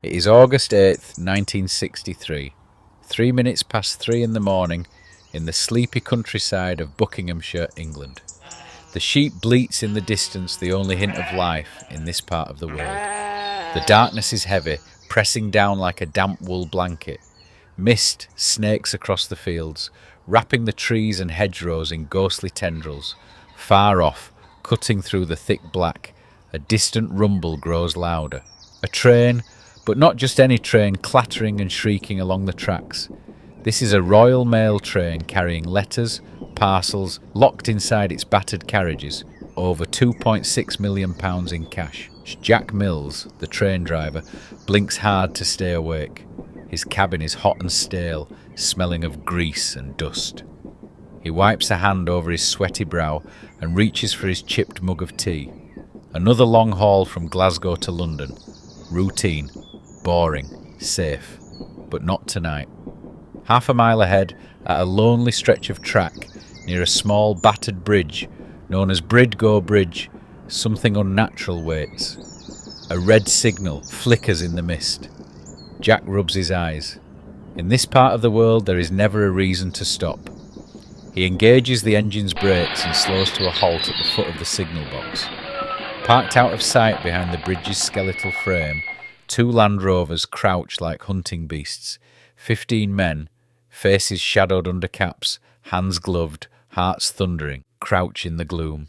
It is August 8th, 1963, 3 minutes past 3 in the morning, in the sleepy countryside of Buckinghamshire, England. The sheep bleats in the distance, the only hint of life in this part of the world. The darkness is heavy, pressing down like a damp wool blanket. Mist snakes across the fields, wrapping the trees and hedgerows in ghostly tendrils. Far off, cutting through the thick black, a distant rumble grows louder. A train, but not just any train, clattering and shrieking along the tracks. This is a Royal Mail train carrying letters, parcels, locked inside its battered carriages, over £2.6 million in cash. Jack Mills, the train driver, blinks hard to stay awake. His cabin is hot and stale, smelling of grease and dust. He wipes a hand over his sweaty brow and reaches for his chipped mug of tea. Another long haul from Glasgow to London. Routine, boring, safe, but not tonight. Half a mile ahead, at a lonely stretch of track, near a small battered bridge, known as Bridgo Bridge, something unnatural waits. A red signal flickers in the mist. Jack rubs his eyes. In this part of the world there is never a reason to stop. He engages the engine's brakes and slows to a halt at the foot of the signal box. Parked out of sight behind the bridge's skeletal frame, 2 Land Rovers crouch like hunting beasts. 15 men, faces shadowed under caps, hands gloved, hearts thundering, crouch in the gloom.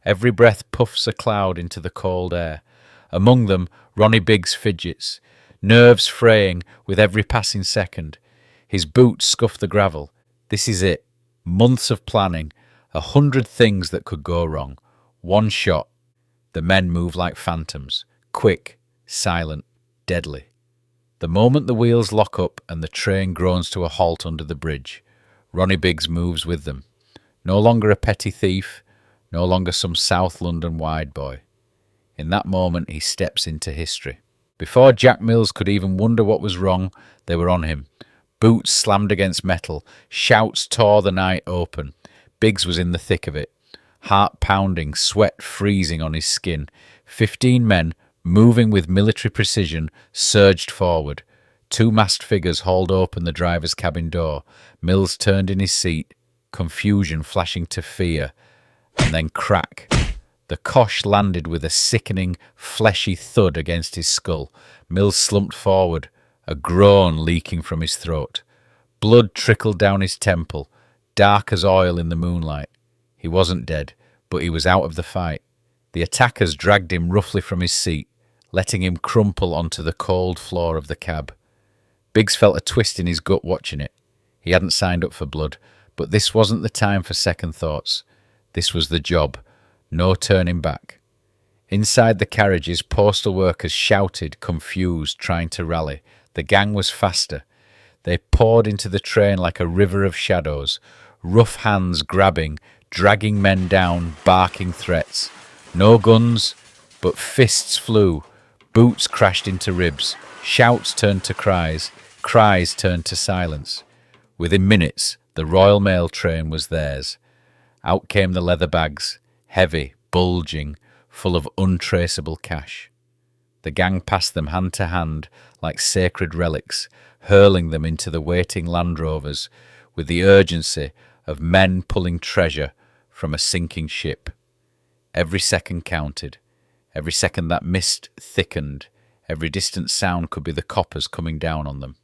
Every breath puffs a cloud into the cold air. Among them, Ronnie Biggs fidgets, nerves fraying with every passing second. His boots scuff the gravel. This is it. Months of planning. 100 things that could go wrong. One shot. The men move like phantoms. Quick, silent, deadly. The moment the wheels lock up and the train groans to a halt under the bridge, Ronnie Biggs moves with them. No longer a petty thief, no longer some South London wide boy. In that moment he steps into history. Before Jack Mills could even wonder what was wrong, they were on him. Boots slammed against metal, shouts tore the night open. Biggs was in the thick of it. Heart pounding, sweat freezing on his skin. 15 men, moving with military precision, surged forward. 2 masked figures hauled open the driver's cabin door. Mills turned in his seat, confusion flashing to fear, and then crack. The cosh landed with a sickening, fleshy thud against his skull. Mills slumped forward, a groan leaking from his throat. Blood trickled down his temple, dark as oil in the moonlight. He wasn't dead, but he was out of the fight. The attackers dragged him roughly from his seat, letting him crumple onto the cold floor of the cab. Biggs felt a twist in his gut watching it. He hadn't signed up for blood, but this wasn't the time for second thoughts. This was the job. No turning back. Inside the carriages, postal workers shouted, confused, trying to rally. The gang was faster. They poured into the train like a river of shadows, rough hands grabbing, dragging men down, barking threats. No guns, but fists flew. Boots crashed into ribs. Shouts turned to cries. Cries turned to silence. Within minutes, the Royal Mail train was theirs. Out came the leather bags, heavy, bulging, full of untraceable cash. The gang passed them hand to hand like sacred relics, hurling them into the waiting Land Rovers with the urgency of men pulling treasure from a sinking ship. Every second counted. Every second that mist thickened, every distant sound could be the coppers coming down on them.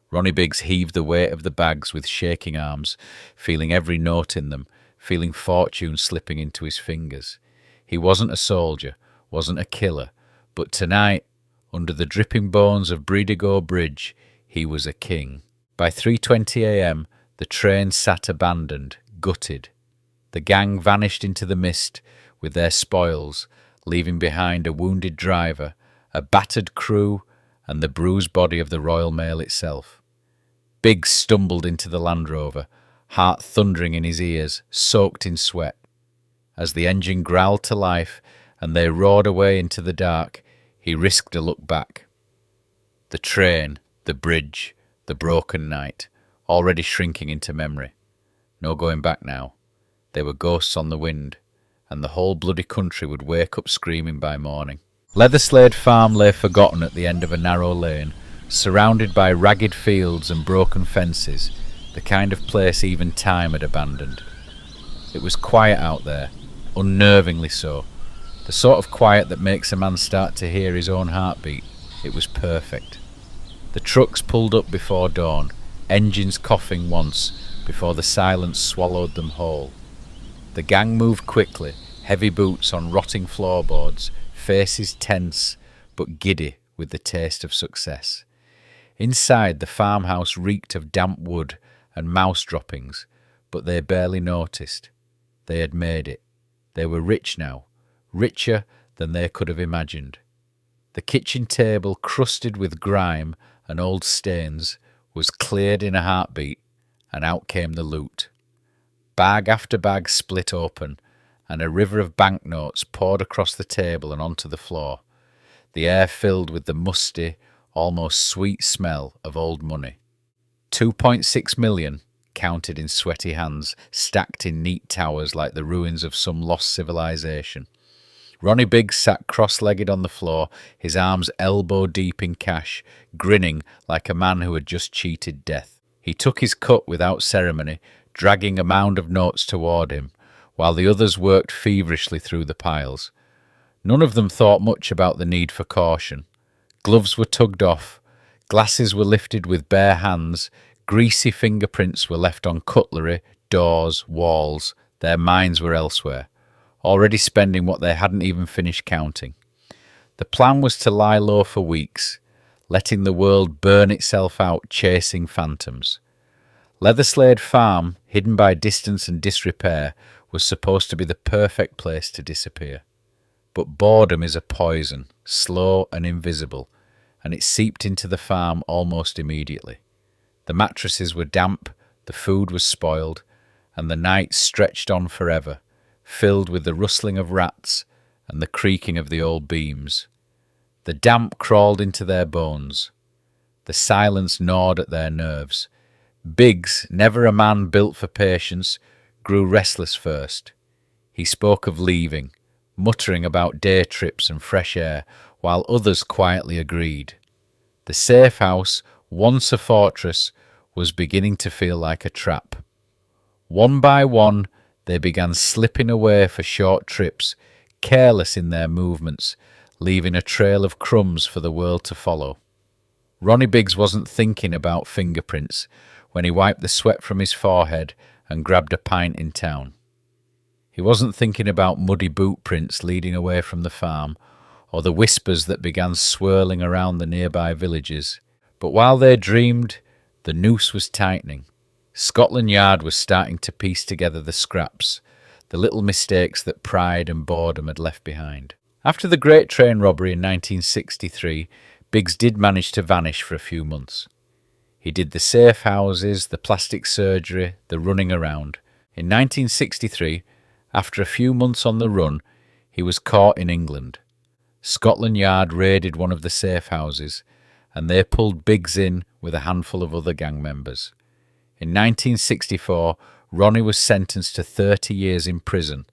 Ronnie Biggs heaved the weight of the bags with shaking arms, feeling every note in them, feeling fortune slipping into his fingers. He wasn't a soldier, wasn't a killer, but tonight, under the dripping bones of Bridgo Bridge, he was a king. By 3:20 a.m, the train sat abandoned, gutted. The gang vanished into the mist with their spoils, leaving behind a wounded driver, a battered crew, and the bruised body of the Royal Mail itself. Biggs stumbled into the Land Rover, heart thundering in his ears, soaked in sweat. As the engine growled to life and they roared away into the dark, he risked a look back. The train, the bridge, the broken night, already shrinking into memory. No going back now. They were ghosts on the wind, and the whole bloody country would wake up screaming by morning. Leatherslade Farm lay forgotten at the end of a narrow lane, surrounded by ragged fields and broken fences, the kind of place even time had abandoned. It was quiet out there, unnervingly so, the sort of quiet that makes a man start to hear his own heartbeat. It was perfect. The trucks pulled up before dawn, engines coughing once before the silence swallowed them whole. The gang moved quickly, heavy boots on rotting floorboards, faces tense but giddy with the taste of success. Inside, the farmhouse reeked of damp wood and mouse droppings, but they barely noticed. They had made it. They were rich now, richer than they could have imagined. The kitchen table, crusted with grime and old stains, was cleared in a heartbeat, and out came the loot. Bag after bag split open, and a river of banknotes poured across the table and onto the floor, the air filled with the musty, almost sweet smell of old money. 2.6 million, counted in sweaty hands, stacked in neat towers like the ruins of some lost civilization. Ronnie Biggs sat cross-legged on the floor, his arms elbow-deep in cash, grinning like a man who had just cheated death. He took his cut without ceremony, dragging a mound of notes toward him, while the others worked feverishly through the piles. None of them thought much about the need for caution. Gloves were tugged off, glasses were lifted with bare hands, greasy fingerprints were left on cutlery, doors, walls. Their minds were elsewhere, already spending what they hadn't even finished counting. The plan was to lie low for weeks, letting the world burn itself out chasing phantoms. Leatherslade Farm, hidden by distance and disrepair, was supposed to be the perfect place to disappear. But boredom is a poison, slow and invisible, and it seeped into the farm almost immediately. The mattresses were damp, the food was spoiled, and the night stretched on forever, filled with the rustling of rats and the creaking of the old beams. The damp crawled into their bones. The silence gnawed at their nerves. Biggs, never a man built for patience, grew restless first. He spoke of leaving, muttering about day trips and fresh air, while others quietly agreed. The safe house, once a fortress, was beginning to feel like a trap. One by one, they began slipping away for short trips, careless in their movements, leaving a trail of crumbs for the world to follow. Ronnie Biggs wasn't thinking about fingerprints when he wiped the sweat from his forehead and grabbed a pint in town. He wasn't thinking about muddy boot prints leading away from the farm, or the whispers that began swirling around the nearby villages. But while they dreamed, the noose was tightening. Scotland Yard was starting to piece together the scraps, the little mistakes that pride and boredom had left behind. After the Great Train Robbery in 1963, Biggs did manage to vanish for a few months. He did the safe houses, the plastic surgery, the running around. In 1963, after a few months on the run, he was caught in England. Scotland Yard raided one of the safe houses, and they pulled Biggs in with a handful of other gang members. In 1964, Ronnie was sentenced to 30 years in prison,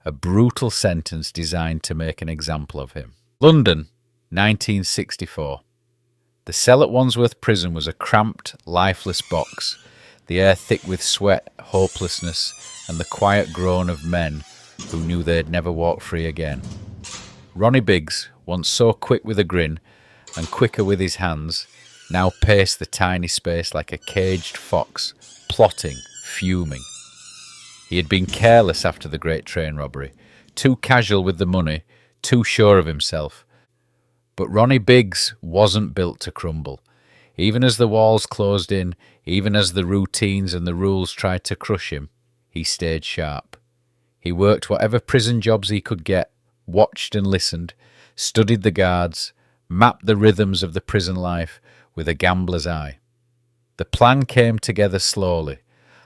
a brutal sentence designed to make an example of him. London, 1964. The cell at Wandsworth Prison was a cramped, lifeless box, the air thick with sweat, hopelessness, and the quiet groan of men who knew they'd never walk free again. Ronnie Biggs, once so quick with a grin and quicker with his hands, now paced the tiny space like a caged fox, plotting, fuming. He had been careless after the Great Train Robbery, too casual with the money, too sure of himself. But Ronnie Biggs wasn't built to crumble. Even as the walls closed in, even as the routines and the rules tried to crush him, he stayed sharp. He worked whatever prison jobs he could get, watched and listened, studied the guards, mapped the rhythms of the prison life with a gambler's eye. The plan came together slowly,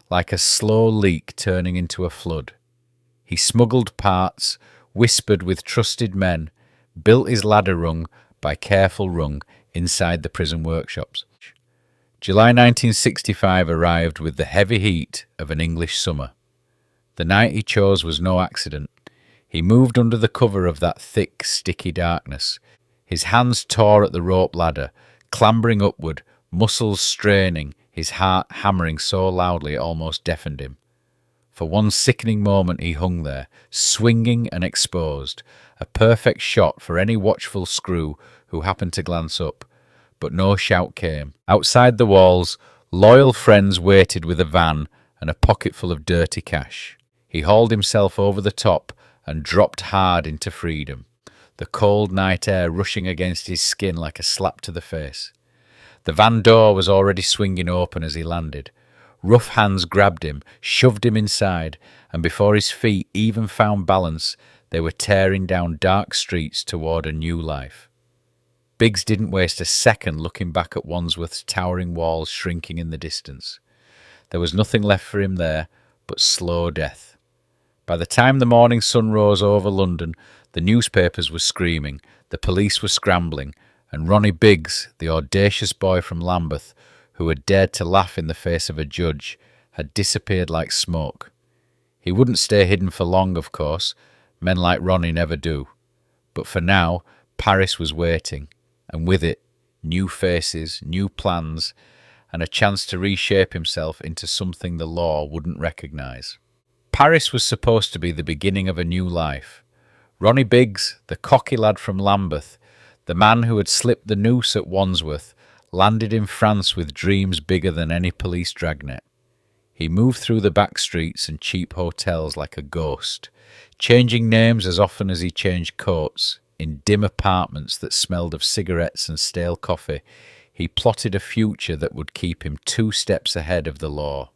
like a slow leak turning into a flood. He smuggled parts, whispered with trusted men, built his ladder rung by careful rung inside the prison workshops. July 1965 arrived with the heavy heat of an English summer. The night he chose was no accident. He moved under the cover of that thick, sticky darkness. His hands tore at the rope ladder, clambering upward, muscles straining, his heart hammering so loudly it almost deafened him. For one sickening moment he hung there, swinging and exposed, a perfect shot for any watchful screw who happened to glance up. But no shout came. Outside the walls, loyal friends waited with a van and a pocketful of dirty cash. He hauled himself over the top and dropped hard into freedom, the cold night air rushing against his skin like a slap to the face. The van door was already swinging open as he landed. Rough hands grabbed him, shoved him inside, and before his feet even found balance, they were tearing down dark streets toward a new life. Biggs didn't waste a second looking back at Wandsworth's towering walls shrinking in the distance. There was nothing left for him there but slow death. By the time the morning sun rose over London, the newspapers were screaming, the police were scrambling, and Ronnie Biggs, the audacious boy from Lambeth, who had dared to laugh in the face of a judge, had disappeared like smoke. He wouldn't stay hidden for long, of course. Men like Ronnie never do. But for now, Paris was waiting, and with it, new faces, new plans, and a chance to reshape himself into something the law wouldn't recognise. Paris was supposed to be the beginning of a new life. Ronnie Biggs, the cocky lad from Lambeth, the man who had slipped the noose at Wandsworth, landed in France with dreams bigger than any police dragnet. He moved through the back streets and cheap hotels like a ghost, changing names as often as he changed coats. In dim apartments that smelled of cigarettes and stale coffee, he plotted a future that would keep him 2 steps ahead of the law.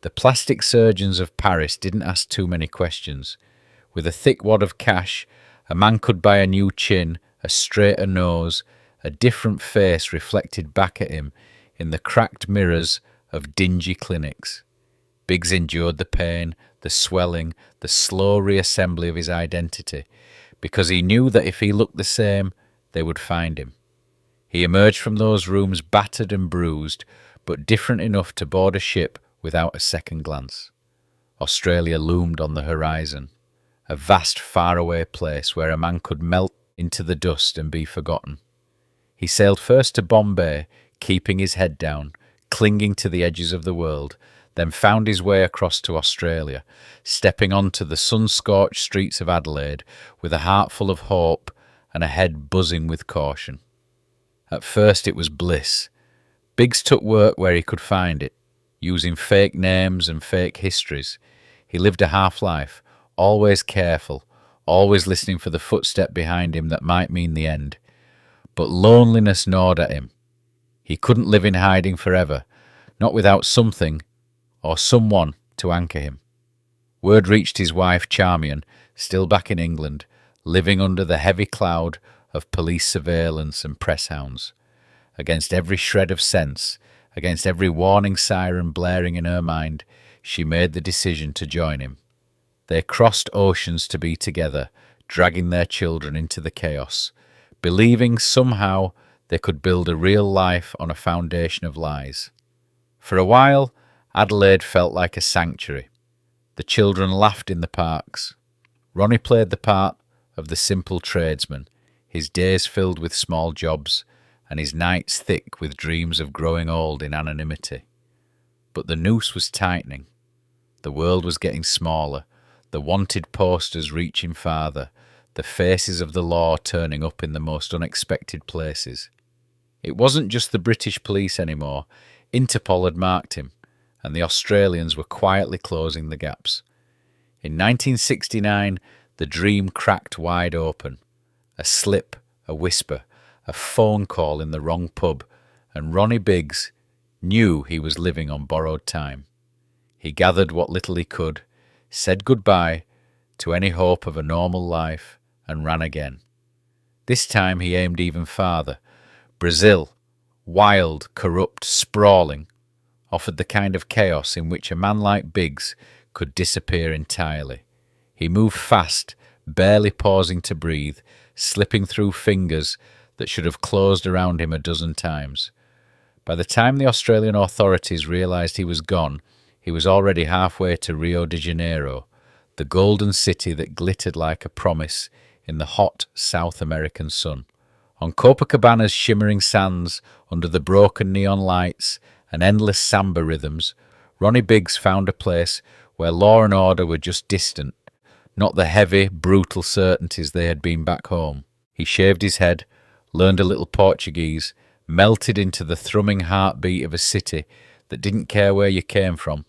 The plastic surgeons of Paris didn't ask too many questions. With a thick wad of cash, a man could buy a new chin, a straighter nose, a different face reflected back at him in the cracked mirrors of dingy clinics. Biggs endured the pain, the swelling, the slow reassembly of his identity, because he knew that if he looked the same, they would find him. He emerged from those rooms battered and bruised, but different enough to board a ship without a second glance. Australia loomed on the horizon, a vast, faraway place where a man could melt into the dust and be forgotten. He sailed first to Bombay, keeping his head down, clinging to the edges of the world, then found his way across to Australia, stepping onto the sun-scorched streets of Adelaide with a heart full of hope and a head buzzing with caution. At first it was bliss. Biggs took work where he could find it, using fake names and fake histories. He lived a half-life, always careful, always listening for the footstep behind him that might mean the end. But loneliness gnawed at him. He couldn't live in hiding forever, not without something or someone to anchor him. Word reached his wife Charmian, still back in England, living under the heavy cloud of police surveillance and press hounds. Against every shred of sense, against every warning siren blaring in her mind, she made the decision to join him. They crossed oceans to be together, dragging their children into the chaos, believing somehow they could build a real life on a foundation of lies. For a while, Adelaide felt like a sanctuary. The children laughed in the parks. Ronnie played the part of the simple tradesman, his days filled with small jobs, and his nights thick with dreams of growing old in anonymity. But the noose was tightening. The world was getting smaller, the wanted posters reaching farther, the faces of the law turning up in the most unexpected places. It wasn't just the British police anymore. Interpol had marked him, and the Australians were quietly closing the gaps. In 1969, the dream cracked wide open. A slip, a whisper, a phone call in the wrong pub, and Ronnie Biggs knew he was living on borrowed time. He gathered what little he could, said goodbye to any hope of a normal life, and ran again. This time he aimed even farther. Brazil, wild, corrupt, sprawling, offered the kind of chaos in which a man like Biggs could disappear entirely. He moved fast, barely pausing to breathe, slipping through fingers that should have closed around him a dozen times. By the time the Australian authorities realised he was gone, he was already halfway to Rio de Janeiro, the golden city that glittered like a promise in the hot South American sun. On Copacabana's shimmering sands, under the broken neon lights and endless samba rhythms, Ronnie Biggs found a place where law and order were just distant, not the heavy, brutal certainties they had been back home. He shaved his head, learned a little Portuguese, melted into the thrumming heartbeat of a city that didn't care where you came from,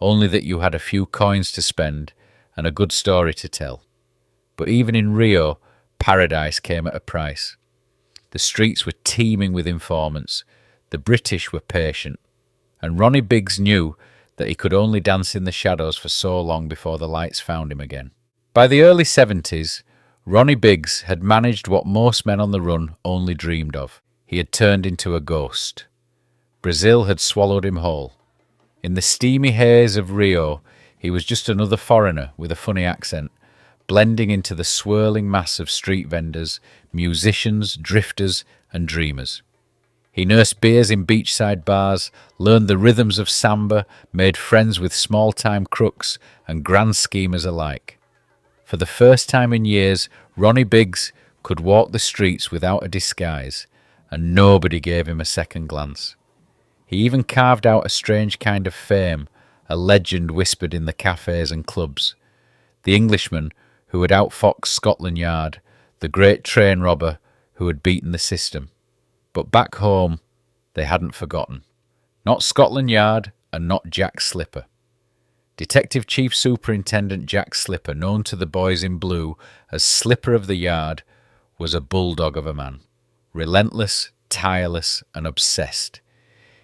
only that you had a few coins to spend and a good story to tell. But even in Rio, paradise came at a price. The streets were teeming with informants. The British were patient. And Ronnie Biggs knew that he could only dance in the shadows for so long before the lights found him again. By the early 70s, Ronnie Biggs had managed what most men on the run only dreamed of. He had turned into a ghost. Brazil had swallowed him whole. In the steamy haze of Rio, he was just another foreigner with a funny accent, blending into the swirling mass of street vendors, musicians, drifters, and dreamers. He nursed beers in beachside bars, learned the rhythms of samba, made friends with small-time crooks and grand schemers alike. For the first time in years, Ronnie Biggs could walk the streets without a disguise, and nobody gave him a second glance. He even carved out a strange kind of fame, a legend whispered in the cafes and clubs. The Englishman who had outfoxed Scotland Yard, the great train robber who had beaten the system. But back home, they hadn't forgotten. Not Scotland Yard and not Jack Slipper. Detective Chief Superintendent Jack Slipper, known to the boys in blue as Slipper of the Yard, was a bulldog of a man. Relentless, tireless, and obsessed.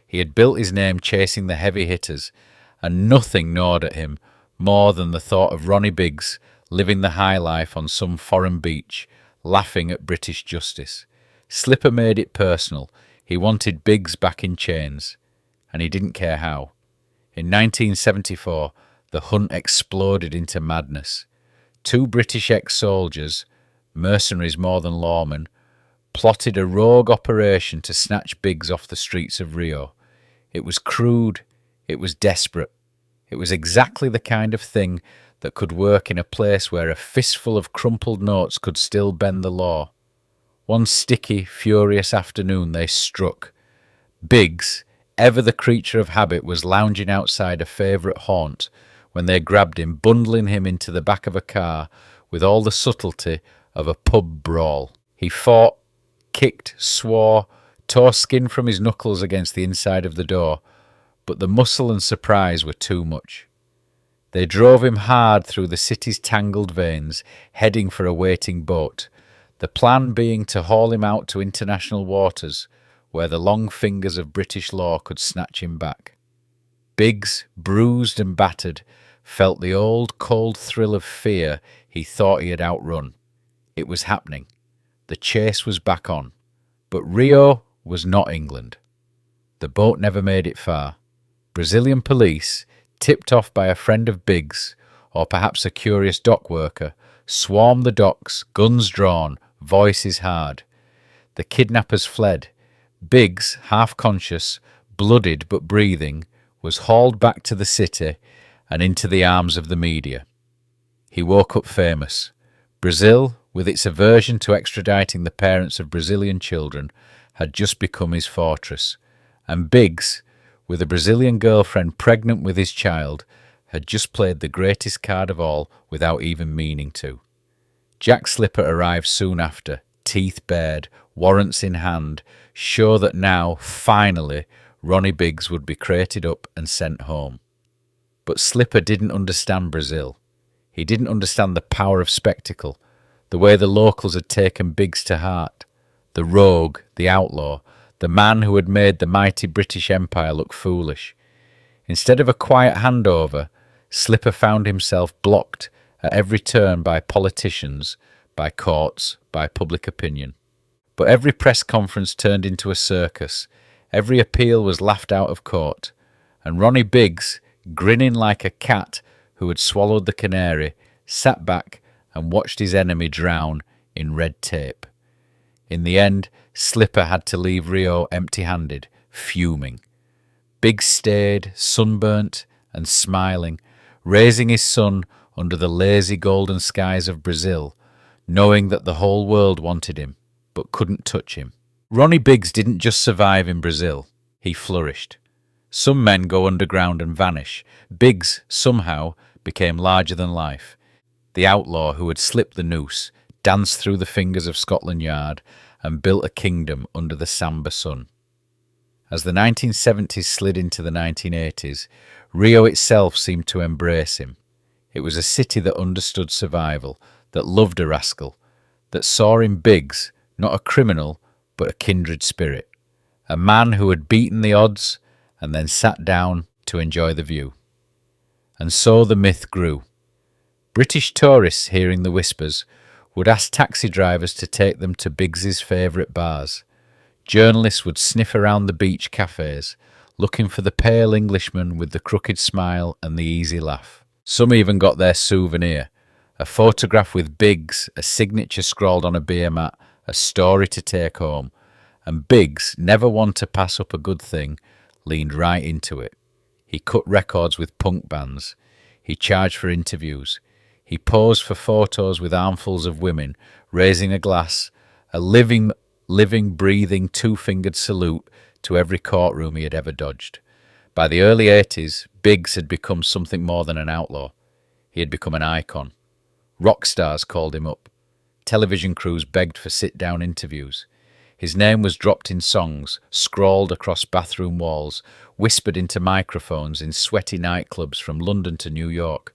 He had built his name chasing the heavy hitters, and nothing gnawed at him more than the thought of Ronnie Biggs living the high life on some foreign beach, laughing at British justice. Slipper made it personal. He wanted Biggs back in chains, and he didn't care how. In 1974, the hunt exploded into madness. 2 British ex-soldiers, mercenaries more than lawmen, plotted a rogue operation to snatch Biggs off the streets of Rio. It was crude, it was desperate. It was exactly the kind of thing that could work in a place where a fistful of crumpled notes could still bend the law. One sticky, furious afternoon they struck. Biggs, ever the creature of habit, was lounging outside a favourite haunt when they grabbed him, bundling him into the back of a car with all the subtlety of a pub brawl. He fought, kicked, swore, tore skin from his knuckles against the inside of the door, but the muscle and surprise were too much. They drove him hard through the city's tangled veins, heading for a waiting boat, the plan being to haul him out to international waters, where the long fingers of British law could snatch him back. Biggs, bruised and battered, felt the old cold thrill of fear he thought he had outrun. It was happening. The chase was back on. But Rio was not England. The boat never made it far. Brazilian police, tipped off by a friend of Biggs, or perhaps a curious dock worker, swarmed the docks, guns drawn, voices hard. The kidnappers fled. Biggs, half conscious, bloodied but breathing, was hauled back to the city and into the arms of the media. He woke up famous. Brazil, with its aversion to extraditing the parents of Brazilian children, had just become his fortress, and Biggs, with a Brazilian girlfriend pregnant with his child, had just played the greatest card of all without even meaning to. Jack Slipper arrived soon after, teeth bared, warrants in hand, sure that now, finally, Ronnie Biggs would be crated up and sent home. But Slipper didn't understand Brazil. He didn't understand the power of spectacle, the way the locals had taken Biggs to heart. The rogue, the outlaw, the man who had made the mighty British Empire look foolish. Instead of a quiet handover, Slipper found himself blocked at every turn by politicians, by courts, by public opinion. But every press conference turned into a circus, every appeal was laughed out of court, and Ronnie Biggs, grinning like a cat who had swallowed the canary, sat back and watched his enemy drown in red tape. In the end, Slipper had to leave Rio empty-handed, fuming. Biggs stayed, sunburnt and smiling, raising his son under the lazy golden skies of Brazil, knowing that the whole world wanted him, but couldn't touch him. Ronnie Biggs didn't just survive in Brazil, he flourished. Some men go underground and vanish. Biggs, somehow, became larger than life. The outlaw who had slipped the noose, danced through the fingers of Scotland Yard, and built a kingdom under the samba sun. As the 1970s slid into the 1980s, Rio itself seemed to embrace him. It was a city that understood survival, that loved a rascal, that saw in Biggs not a criminal, but a kindred spirit, a man who had beaten the odds and then sat down to enjoy the view. And so the myth grew. British tourists, hearing the whispers, would ask taxi drivers to take them to Biggs's favourite bars. Journalists would sniff around the beach cafes, looking for the pale Englishman with the crooked smile and the easy laugh. Some even got their souvenir, a photograph with Biggs, a signature scrawled on a beer mat, a story to take home. And Biggs, never one to pass up a good thing, leaned right into it. He cut records with punk bands. He charged for interviews. He posed for photos with armfuls of women, raising a glass, a living, breathing, two-fingered salute to every courtroom he had ever dodged. By the early 80s, Biggs had become something more than an outlaw. He had become an icon. Rock stars called him up. Television crews begged for sit-down interviews. His name was dropped in songs, scrawled across bathroom walls, whispered into microphones in sweaty nightclubs from London to New York.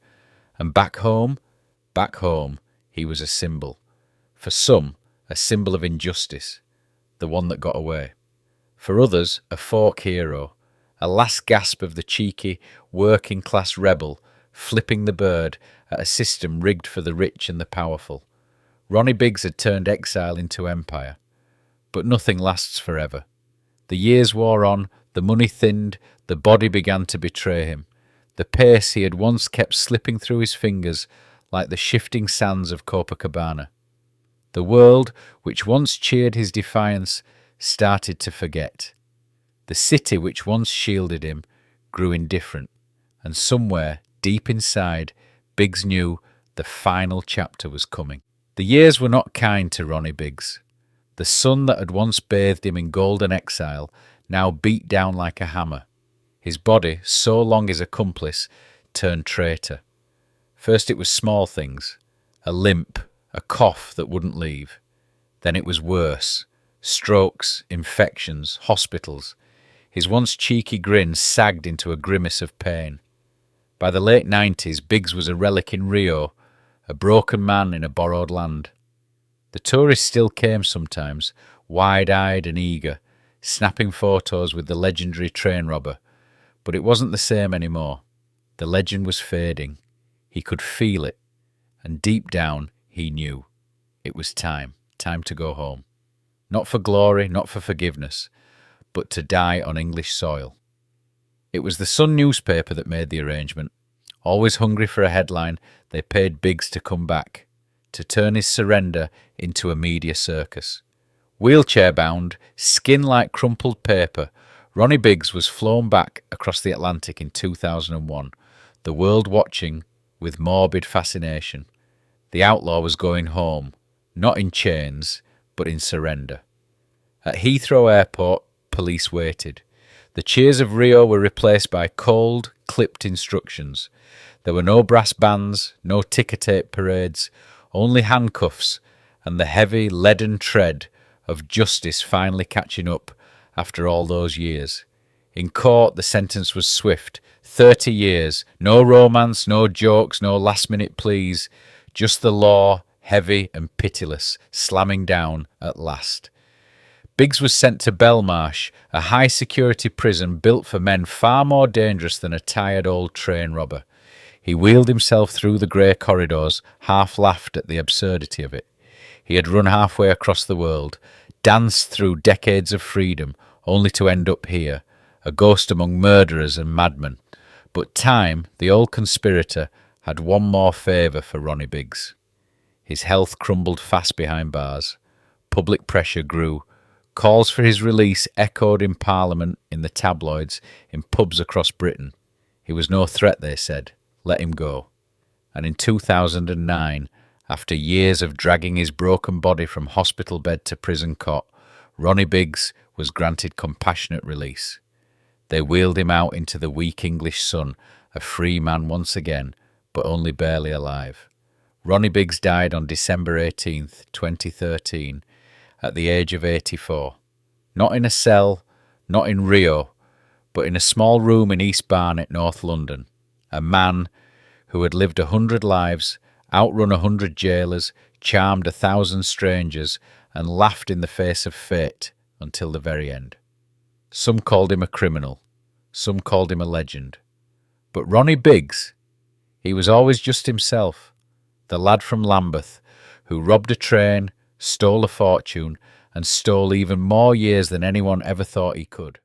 And back home, he was a symbol. For some, a symbol of injustice, the one that got away. For others, a folk hero, a last gasp of the cheeky, working-class rebel, flipping the bird at a system rigged for the rich and the powerful. Ronnie Biggs had turned exile into empire. But nothing lasts forever. The years wore on, the money thinned, the body began to betray him. The pace he had once kept slipping through his fingers like the shifting sands of Copacabana. The world, which once cheered his defiance, started to forget. The city which once shielded him grew indifferent, and somewhere, deep inside, Biggs knew the final chapter was coming. The years were not kind to Ronnie Biggs. The sun that had once bathed him in golden exile now beat down like a hammer. His body, so long his accomplice, turned traitor. First it was small things, a limp, a cough that wouldn't leave. Then it was worse, strokes, infections, hospitals. His once cheeky grin sagged into a grimace of pain. By the late 90s, Biggs was a relic in Rio, a broken man in a borrowed land. The tourists still came sometimes, wide-eyed and eager, snapping photos with the legendary train robber. But it wasn't the same anymore. The legend was fading. He could feel it. And deep down, he knew. It was time to go home. Not for glory, not for forgiveness, but to die on English soil. It was the Sun newspaper that made the arrangement. Always hungry for a headline, they paid Biggs to come back, to turn his surrender into a media circus. Wheelchair-bound, skin like crumpled paper, Ronnie Biggs was flown back across the Atlantic in 2001, the world watching with morbid fascination. The outlaw was going home, not in chains, but in surrender. At Heathrow Airport, police waited. The cheers of Rio were replaced by cold, clipped instructions. There were no brass bands, no ticker tape parades, only handcuffs and the heavy, leaden tread of justice finally catching up after all those years. In court, the sentence was swift. 30 years. No romance, no jokes, no last-minute pleas. Just the law, heavy and pitiless, slamming down at last. Biggs was sent to Belmarsh, a high-security prison built for men far more dangerous than a tired old train robber. He wheeled himself through the grey corridors, half laughed at the absurdity of it. He had run halfway across the world, danced through decades of freedom, only to end up here, a ghost among murderers and madmen. But time, the old conspirator, had one more favour for Ronnie Biggs. His health crumbled fast behind bars. Public pressure grew. Calls for his release echoed in Parliament, in the tabloids, in pubs across Britain. He was no threat, they said. Let him go. And in 2009, after years of dragging his broken body from hospital bed to prison cot, Ronnie Biggs was granted compassionate release. They wheeled him out into the weak English sun, a free man once again, but only barely alive. Ronnie Biggs died on December 18th, 2013, at the age of 84. Not in a cell, not in Rio, but in a small room in East Barnet, North London. A man who had lived 100 lives, outrun 100 jailers, charmed 1,000 strangers, and laughed in the face of fate until the very end. Some called him a criminal, some called him a legend. But Ronnie Biggs, he was always just himself, the lad from Lambeth, who robbed a train, stole a fortune, and stole even more years than anyone ever thought he could.